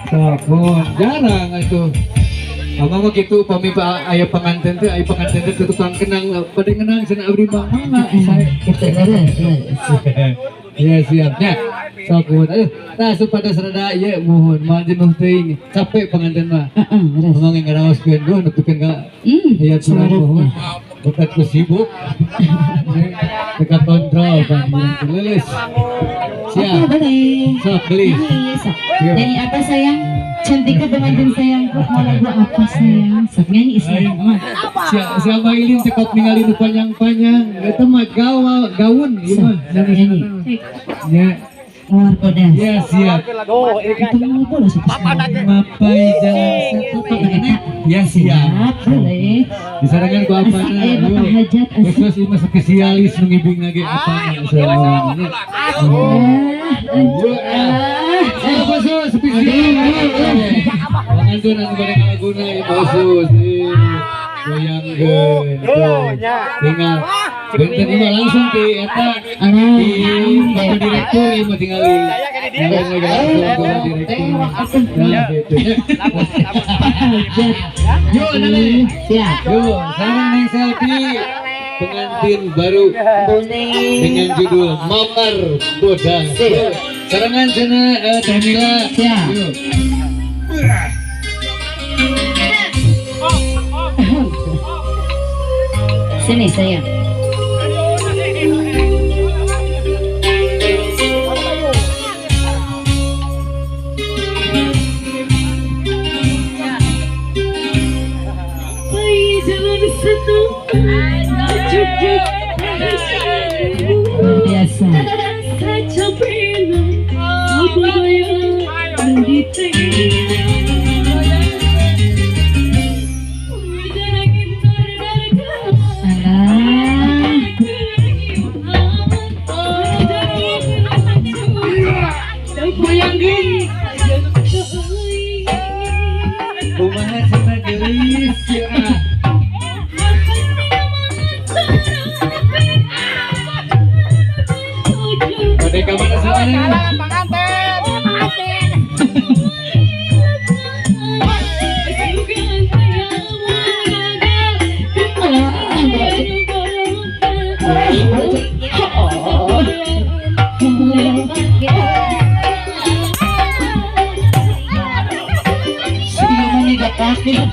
Telepon jarang itu. Abang mah gitu pamipa aya pengantin teh tukang kenang pada ngenang cenah abdi mah saya. Iya siapnya. Sok aduh tah supada serada ieu mohon moal jenuh teuing capek pengantin mah. Ngomong ngaraoskeun duh nepikeun ka ieu turun mohon. Bukan sibuk. Dekat kontrol Bang lulus. Siap. Sok beli. Nyanyi apa sayang? Cantiknya pengantin sayangku, mau lagu apa sayang? Sok nyanyi sayang. Siapa ilin cekap ningali nu panjang-panjang. Eta mah gaun ieu mah. Nyanyi. Ya. Luar kodas. Ya siap. Itu mau bolos. Mapai jalan satu enak. Ya siap. Boleh. Disarankan ku apa na? Bapak hajat asik. Khusus ieu spesialis nu ngibing lagi apa sorangan. Siapa sus spesialis? Panganten anu bareng laguna ieu khusus. Goyangkeun. Tinggal benten ieu langsung ti eta di Bapak Direktur ieu mah tingali. Yo nane. Siap. Yo, sareng neng selfie pengantin baru dengan judul Mekar Boda. Sarangan cenah Jamila. Siap. Yo. Sini sayang. Luar biasa. Kumaha cenah geulis ya. Pada ka mana sana? Pengantin.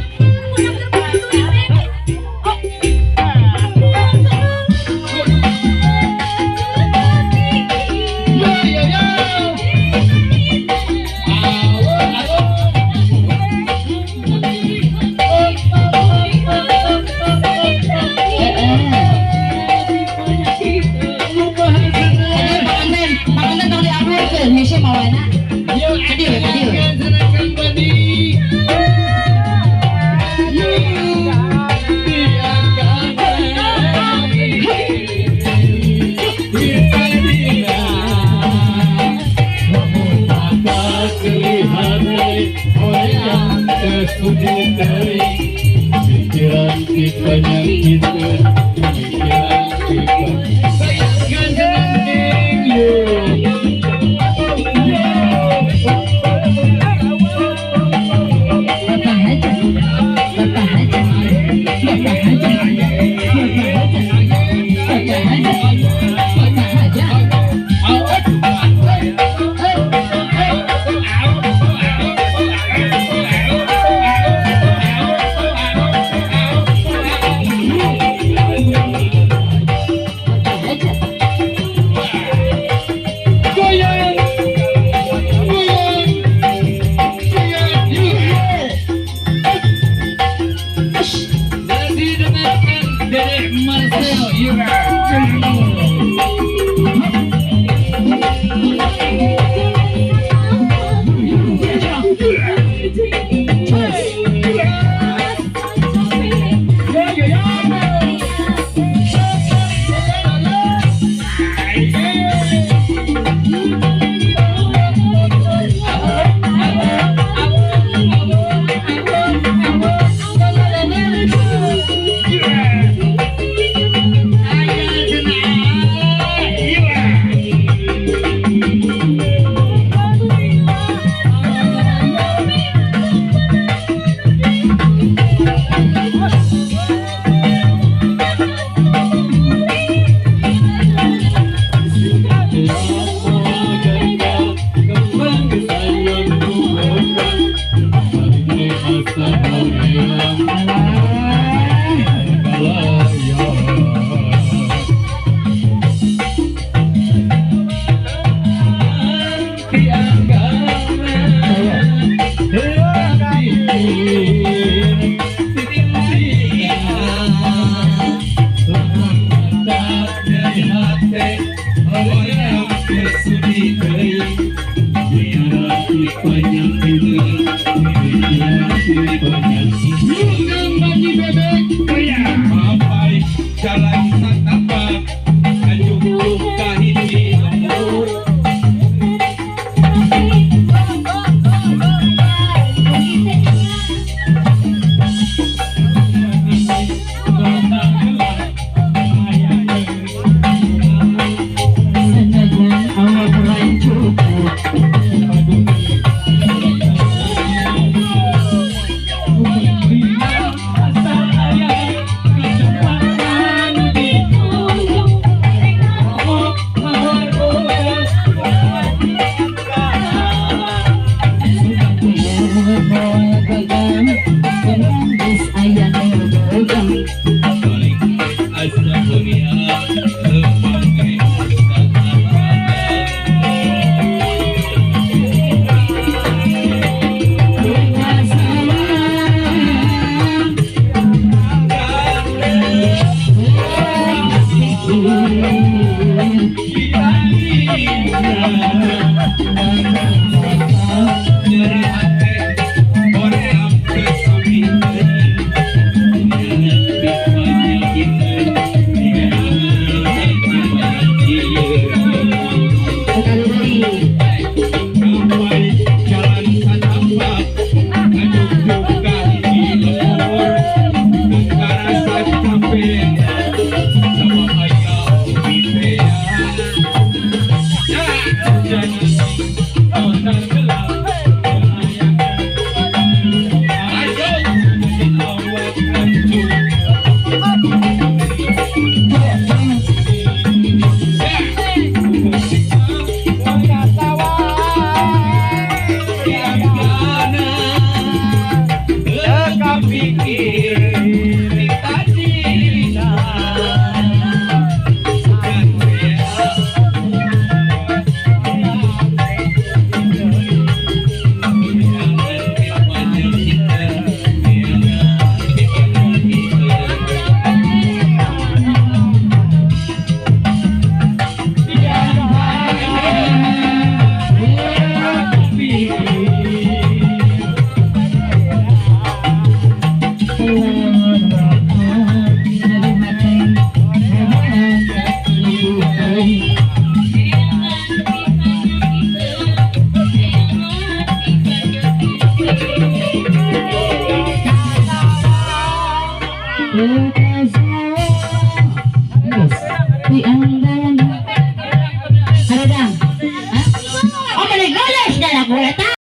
Jalan satapak Hanjung kahiji umur Terima kasih.